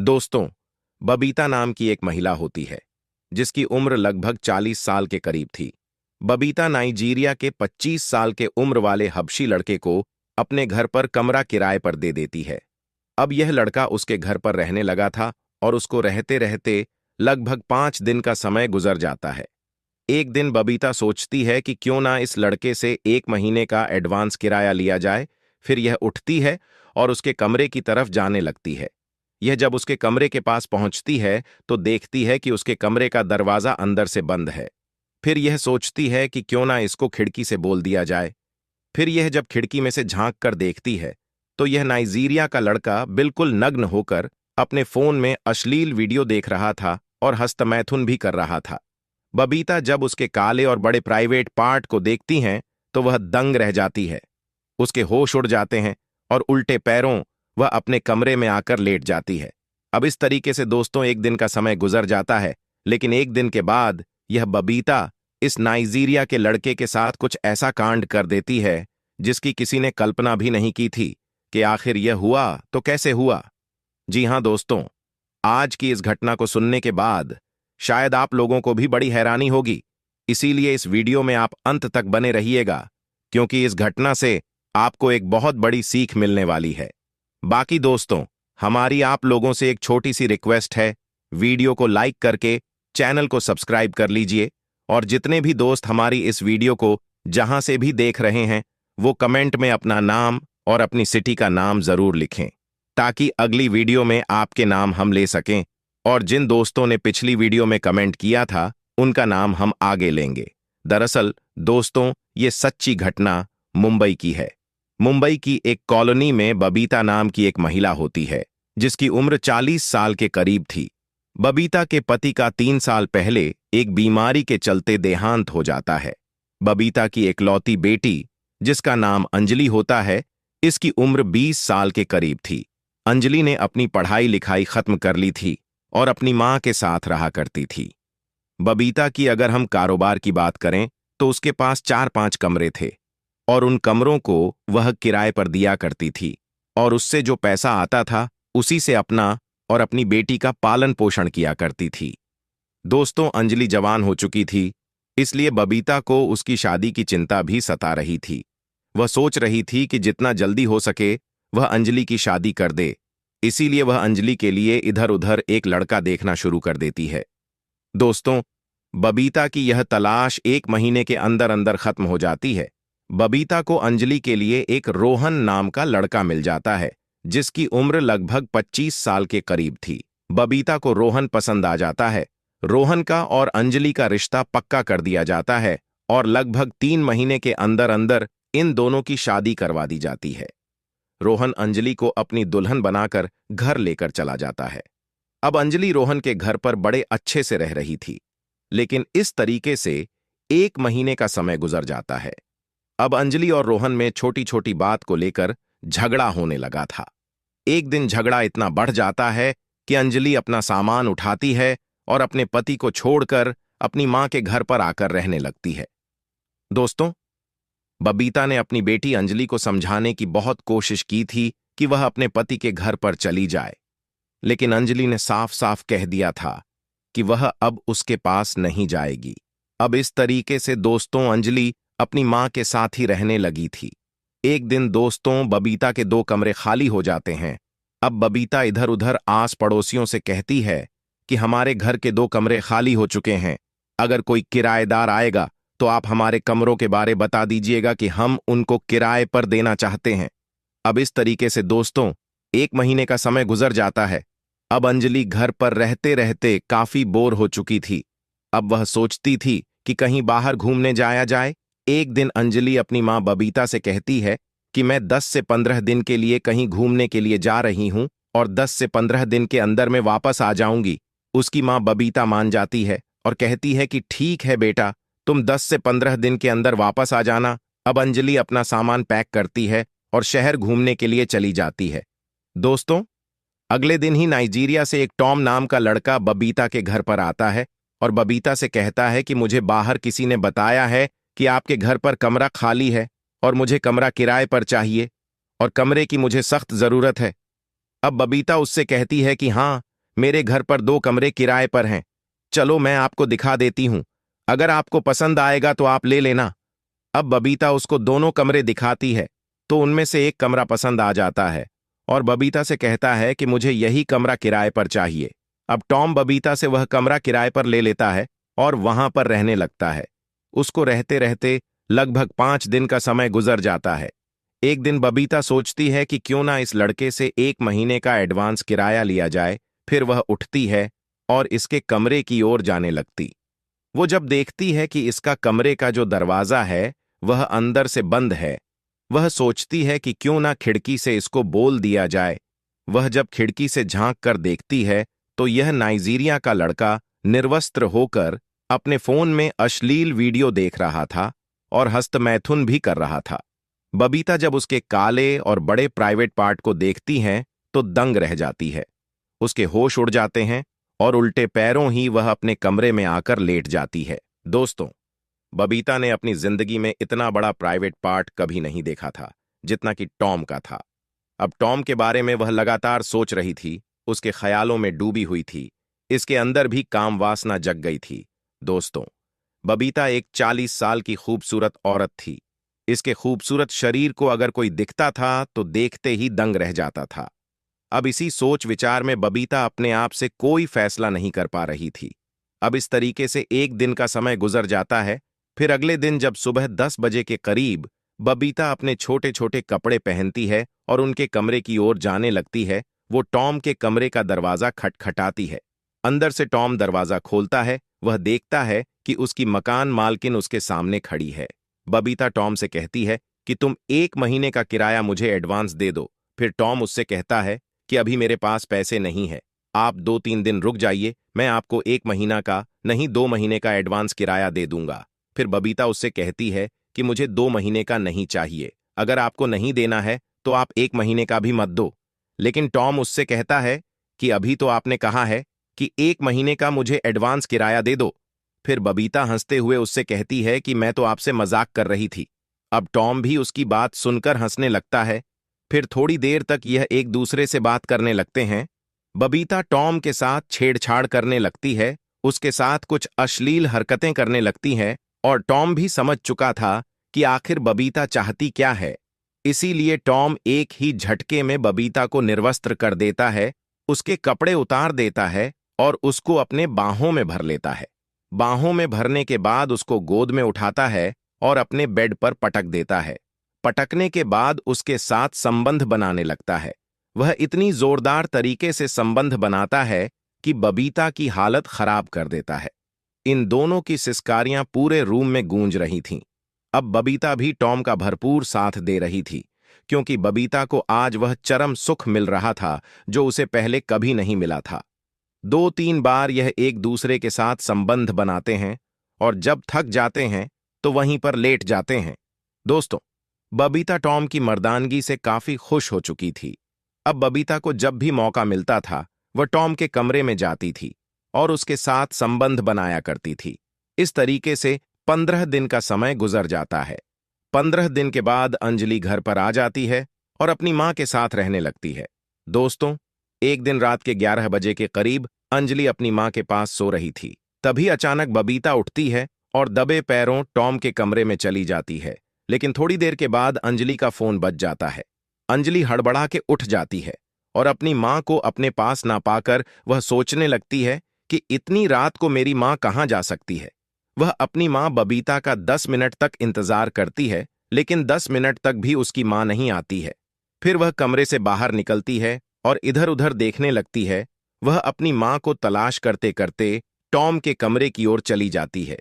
दोस्तों, बबीता नाम की एक महिला होती है जिसकी उम्र लगभग 40 साल के करीब थी। बबीता नाइजीरिया के 25 साल के उम्र वाले हबशी लड़के को अपने घर पर कमरा किराए पर दे देती है। अब यह लड़का उसके घर पर रहने लगा था और उसको रहते रहते लगभग 5 दिन का समय गुजर जाता है। एक दिन बबीता सोचती है कि क्यों ना इस लड़के से 1 महीने का एडवांस किराया लिया जाए। फिर यह उठती है और उसके कमरे की तरफ जाने लगती है। यह जब उसके कमरे के पास पहुंचती है तो देखती है कि उसके कमरे का दरवाजा अंदर से बंद है। फिर यह सोचती है कि क्यों ना इसको खिड़की से बोल दिया जाए। फिर यह जब खिड़की में से झांक कर देखती है तो यह नाइजीरिया का लड़का बिल्कुल नग्न होकर अपने फोन में अश्लील वीडियो देख रहा था और हस्तमैथुन भी कर रहा था। बबीता जब उसके काले और बड़े प्राइवेट पार्ट को देखती हैं तो वह दंग रह जाती है। उसके होश उड़ जाते हैं और उल्टे पैरों वह अपने कमरे में आकर लेट जाती है। अब इस तरीके से दोस्तों एक दिन का समय गुजर जाता है, लेकिन एक दिन के बाद यह बबीता इस नाइजीरिया के लड़के के साथ कुछ ऐसा कांड कर देती है जिसकी किसी ने कल्पना भी नहीं की थी कि आखिर यह हुआ तो कैसे हुआ। जी हां दोस्तों, आज की इस घटना को सुनने के बाद शायद आप लोगों को भी बड़ी हैरानी होगी। इसीलिए इस वीडियो में आप अंत तक बने रहिएगा, क्योंकि इस घटना से आपको एक बहुत बड़ी सीख मिलने वाली है। बाकी दोस्तों, हमारी आप लोगों से एक छोटी सी रिक्वेस्ट है, वीडियो को लाइक करके चैनल को सब्सक्राइब कर लीजिए और जितने भी दोस्त हमारी इस वीडियो को जहां से भी देख रहे हैं वो कमेंट में अपना नाम और अपनी सिटी का नाम जरूर लिखें, ताकि अगली वीडियो में आपके नाम हम ले सकें और जिन दोस्तों ने पिछली वीडियो में कमेंट किया था उनका नाम हम आगे लेंगे। दरअसल दोस्तों, ये सच्ची घटना मुंबई की है। मुंबई की एक कॉलोनी में बबीता नाम की एक महिला होती है जिसकी उम्र 40 साल के करीब थी। बबीता के पति का 3 साल पहले एक बीमारी के चलते देहांत हो जाता है। बबीता की इकलौती बेटी, जिसका नाम अंजलि होता है, इसकी उम्र 20 साल के करीब थी। अंजलि ने अपनी पढ़ाई लिखाई खत्म कर ली थी और अपनी मां के साथ रहा करती थी। बबीता की अगर हम कारोबार की बात करें तो उसके पास 4-5 कमरे थे और उन कमरों को वह किराए पर दिया करती थी और उससे जो पैसा आता था उसी से अपना और अपनी बेटी का पालन पोषण किया करती थी। दोस्तों, अंजलि जवान हो चुकी थी, इसलिए बबीता को उसकी शादी की चिंता भी सता रही थी। वह सोच रही थी कि जितना जल्दी हो सके वह अंजलि की शादी कर दे। इसीलिए वह अंजलि के लिए इधर उधर एक लड़का देखना शुरू कर देती है। दोस्तों, बबीता की यह तलाश 1 महीने के अंदर अंदर खत्म हो जाती है। बबीता को अंजलि के लिए एक रोहन नाम का लड़का मिल जाता है जिसकी उम्र लगभग 25 साल के करीब थी। बबीता को रोहन पसंद आ जाता है। रोहन का और अंजलि का रिश्ता पक्का कर दिया जाता है और लगभग 3 महीने के अंदर अंदर इन दोनों की शादी करवा दी जाती है। रोहन अंजलि को अपनी दुल्हन बनाकर घर लेकर चला जाता है। अब अंजलि रोहन के घर पर बड़े अच्छे से रह रही थी, लेकिन इस तरीके से 1 महीने का समय गुजर जाता है। अब अंजलि और रोहन में छोटी छोटी बात को लेकर झगड़ा होने लगा था। एक दिन झगड़ा इतना बढ़ जाता है कि अंजलि अपना सामान उठाती है और अपने पति को छोड़कर अपनी मां के घर पर आकर रहने लगती है। दोस्तों, बबीता ने अपनी बेटी अंजलि को समझाने की बहुत कोशिश की थी कि वह अपने पति के घर पर चली जाए, लेकिन अंजलि ने साफ साफ कह दिया था कि वह अब उसके पास नहीं जाएगी। अब इस तरीके से दोस्तों अंजलि अपनी मां के साथ ही रहने लगी थी। एक दिन दोस्तों बबीता के 2 कमरे खाली हो जाते हैं। अब बबीता इधर उधर आस पड़ोसियों से कहती है कि हमारे घर के 2 कमरे खाली हो चुके हैं, अगर कोई किराएदार आएगा तो आप हमारे कमरों के बारे बता दीजिएगा कि हम उनको किराए पर देना चाहते हैं। अब इस तरीके से दोस्तों 1 महीने का समय गुजर जाता है। अब अंजलि घर पर रहते रहते काफी बोर हो चुकी थी। अब वह सोचती थी कि कहीं बाहर घूमने जाया जाए। एक दिन अंजलि अपनी मां बबीता से कहती है कि मैं 10 से 15 दिन के लिए कहीं घूमने के लिए जा रही हूं और 10 से 15 दिन के अंदर मैं वापस आ जाऊंगी। उसकी मां बबीता मान जाती है और कहती है कि ठीक है बेटा, तुम 10 से 15 दिन के अंदर वापस आ जाना। अब अंजलि अपना सामान पैक करती है और शहर घूमने के लिए चली जाती है। दोस्तों, अगले दिन ही नाइजीरिया से एक टॉम नाम का लड़का बबीता के घर पर आता है और बबीता से कहता है कि मुझे बाहर किसी ने बताया है कि आपके घर पर कमरा खाली है और मुझे कमरा किराए पर चाहिए और कमरे की मुझे सख्त जरूरत है। अब बबीता उससे कहती है कि हाँ, मेरे घर पर 2 कमरे किराए पर हैं। चलो मैं आपको दिखा देती हूं। अगर आपको पसंद आएगा तो आप ले लेना। अब बबीता उसको दोनों कमरे दिखाती है तो उनमें से एक कमरा पसंद आ जाता है और बबीता से कहता है कि मुझे यही कमरा किराए पर चाहिए। अब टॉम बबीता से वह कमरा किराए पर ले लेता है और वहां पर रहने लगता है। उसको रहते रहते लगभग 5 दिन का समय गुजर जाता है। एक दिन बबीता सोचती है कि क्यों ना इस लड़के से 1 महीने का एडवांस किराया लिया जाए। फिर वह उठती है और इसके कमरे की ओर जाने लगती। वो जब देखती है कि इसका कमरे का जो दरवाजा है वह अंदर से बंद है, वह सोचती है कि क्यों ना खिड़की से इसको बोल दिया जाए। वह जब खिड़की से झांक कर देखती है तो यह नाइजीरिया का लड़का निर्वस्त्र होकर अपने फोन में अश्लील वीडियो देख रहा था और हस्तमैथुन भी कर रहा था। बबीता जब उसके काले और बड़े प्राइवेट पार्ट को देखती है तो दंग रह जाती है। उसके होश उड़ जाते हैं और उल्टे पैरों ही वह अपने कमरे में आकर लेट जाती है। दोस्तों, बबीता ने अपनी जिंदगी में इतना बड़ा प्राइवेट पार्ट कभी नहीं देखा था जितना कि टॉम का था। अब टॉम के बारे में वह लगातार सोच रही थी, उसके ख्यालों में डूबी हुई थी। इसके अंदर भी काम वासना जग गई थी। दोस्तों, बबीता एक 40 साल की खूबसूरत औरत थी। इसके खूबसूरत शरीर को अगर कोई दिखता था तो देखते ही दंग रह जाता था। अब इसी सोच विचार में बबीता अपने आप से कोई फैसला नहीं कर पा रही थी। अब इस तरीके से एक दिन का समय गुजर जाता है। फिर अगले दिन जब सुबह 10 बजे के करीब बबीता अपने छोटे छोटे कपड़े पहनती है और उनके कमरे की ओर जाने लगती है, वो टॉम के कमरे का दरवाजा खटखटाती है। अंदर से टॉम दरवाजा खोलता है। वह देखता है कि उसकी मकान मालकिन उसके सामने खड़ी है। बबीता टॉम से कहती है कि तुम 1 महीने का किराया मुझे एडवांस दे दो। फिर टॉम उससे कहता है कि अभी मेरे पास पैसे नहीं है, आप 2-3 दिन रुक जाइए, मैं आपको 1 महीना का नहीं 2 महीने का एडवांस किराया दे दूंगा। फिर बबीता उससे कहती है कि मुझे 2 महीने का नहीं चाहिए, अगर आपको नहीं देना है तो आप 1 महीने का भी मत दो। लेकिन टॉम उससे कहता है कि अभी तो आपने कहा है कि 1 महीने का मुझे एडवांस किराया दे दो। फिर बबीता हंसते हुए उससे कहती है कि मैं तो आपसे मजाक कर रही थी। अब टॉम भी उसकी बात सुनकर हंसने लगता है। फिर थोड़ी देर तक यह एक दूसरे से बात करने लगते हैं। बबीता टॉम के साथ छेड़छाड़ करने लगती है, उसके साथ कुछ अश्लील हरकतें करने लगती हैं और टॉम भी समझ चुका था कि आखिर बबीता चाहती क्या है। इसीलिए टॉम एक ही झटके में बबीता को निर्वस्त्र कर देता है, उसके कपड़े उतार देता है और उसको अपने बाहों में भर लेता है। बाहों में भरने के बाद उसको गोद में उठाता है और अपने बेड पर पटक देता है। पटकने के बाद उसके साथ संबंध बनाने लगता है। वह इतनी जोरदार तरीके से संबंध बनाता है कि बबीता की हालत खराब कर देता है। इन दोनों की सिसकारियां पूरे रूम में गूंज रही थीं। अब बबीता भी टॉम का भरपूर साथ दे रही थी, क्योंकि बबीता को आज वह चरम सुख मिल रहा था जो उसे पहले कभी नहीं मिला था। 2-3 बार यह एक दूसरे के साथ संबंध बनाते हैं और जब थक जाते हैं तो वहीं पर लेट जाते हैं। दोस्तों, बबीता टॉम की मर्दानगी से काफी खुश हो चुकी थी। अब बबीता को जब भी मौका मिलता था वह टॉम के कमरे में जाती थी और उसके साथ संबंध बनाया करती थी। इस तरीके से 15 दिन का समय गुजर जाता है। 15 दिन के बाद अंजलि घर पर आ जाती है और अपनी मां के साथ रहने लगती है। दोस्तों, एक दिन रात के 11 बजे के करीब अंजलि अपनी मां के पास सो रही थी। तभी अचानक बबीता उठती है और दबे पैरों टॉम के कमरे में चली जाती है। लेकिन थोड़ी देर के बाद अंजलि का फोन बज जाता है। अंजलि हड़बड़ा के उठ जाती है और अपनी मां को अपने पास ना पाकर वह सोचने लगती है कि इतनी रात को मेरी मां कहां जा सकती है। वह अपनी मां बबीता का 10 मिनट तक इंतजार करती है, लेकिन 10 मिनट तक भी उसकी मां नहीं आती है। फिर वह कमरे से बाहर निकलती है और इधर उधर देखने लगती है। वह अपनी मां को तलाश करते करते टॉम के कमरे की ओर चली जाती है।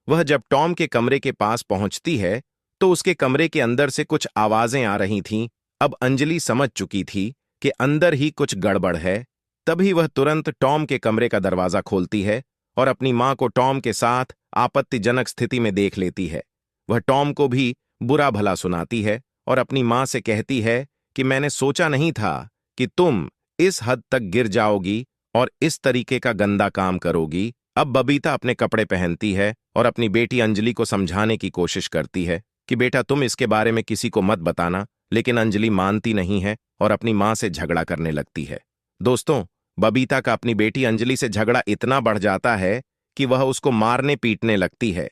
वह जब टॉम के कमरे के पास पहुंचती है तो उसके कमरे के अंदर से कुछ आवाजें आ रही थीं। अब अंजलि समझ चुकी थी कि अंदर ही कुछ गड़बड़ है। तभी वह तुरंत टॉम के कमरे का दरवाजा खोलती है और अपनी मां को टॉम के साथ आपत्तिजनक स्थिति में देख लेती है। वह टॉम को भी बुरा भला सुनाती है और अपनी मां से कहती है कि मैंने सोचा नहीं था कि तुम इस हद तक गिर जाओगी और इस तरीके का गंदा काम करोगी। अब बबीता अपने कपड़े पहनती है और अपनी बेटी अंजलि को समझाने की कोशिश करती है कि बेटा तुम इसके बारे में किसी को मत बताना, लेकिन अंजलि मानती नहीं है और अपनी मां से झगड़ा करने लगती है। दोस्तों, बबीता का अपनी बेटी अंजलि से झगड़ा इतना बढ़ जाता है कि वह उसको मारने पीटने लगती है।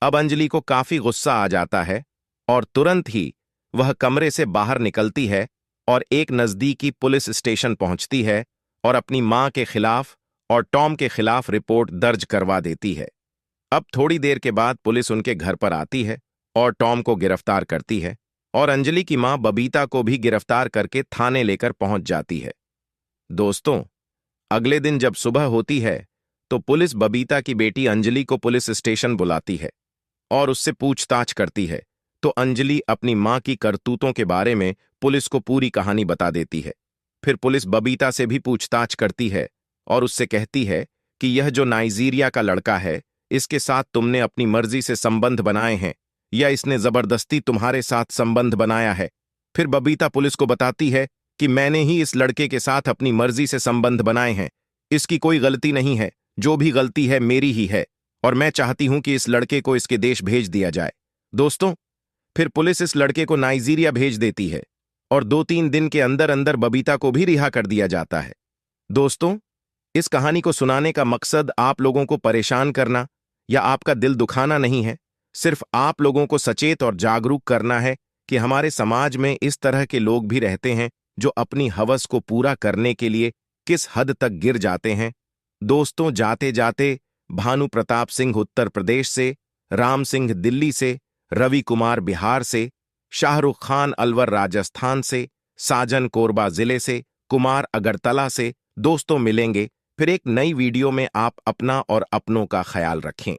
अब अंजलि को काफी गुस्सा आ जाता है और तुरंत ही वह कमरे से बाहर निकलती है और एक नजदीकी पुलिस स्टेशन पहुंचती है और अपनी मां के खिलाफ और टॉम के खिलाफ रिपोर्ट दर्ज करवा देती है। अब थोड़ी देर के बाद पुलिस उनके घर पर आती है और टॉम को गिरफ्तार करती है और अंजलि की मां बबीता को भी गिरफ्तार करके थाने लेकर पहुंच जाती है। दोस्तों, अगले दिन जब सुबह होती है तो पुलिस बबीता की बेटी अंजलि को पुलिस स्टेशन बुलाती है और उससे पूछताछ करती है। तो अंजलि अपनी मां की करतूतों के बारे में पुलिस को पूरी कहानी बता देती है। फिर पुलिस बबीता से भी पूछताछ करती है और उससे कहती है कि यह जो नाइजीरिया का लड़का है, इसके साथ तुमने अपनी मर्जी से संबंध बनाए हैं या इसने जबरदस्ती तुम्हारे साथ संबंध बनाया है। फिर बबीता पुलिस को बताती है कि मैंने ही इस लड़के के साथ अपनी मर्जी से संबंध बनाए हैं, इसकी कोई गलती नहीं है, जो भी गलती है मेरी ही है और मैं चाहती हूं कि इस लड़के को इसके देश भेज दिया जाए। दोस्तों, फिर पुलिस इस लड़के को नाइजीरिया भेज देती है और 2-3 दिन के अंदर अंदर बबीता को भी रिहा कर दिया जाता है। दोस्तों, इस कहानी को सुनाने का मकसद आप लोगों को परेशान करना या आपका दिल दुखाना नहीं है, सिर्फ आप लोगों को सचेत और जागरूक करना है कि हमारे समाज में इस तरह के लोग भी रहते हैं जो अपनी हवस को पूरा करने के लिए किस हद तक गिर जाते हैं। दोस्तों, जाते जाते भानु प्रताप सिंह उत्तर प्रदेश से, राम सिंह दिल्ली से, रवि कुमार बिहार से, शाहरुख खान अलवर राजस्थान से, साजन कोरबा जिले से, कुमार अगरतला से दोस्तों मिलेंगे फिर एक नई वीडियो में। आप अपना और अपनों का ख्याल रखें।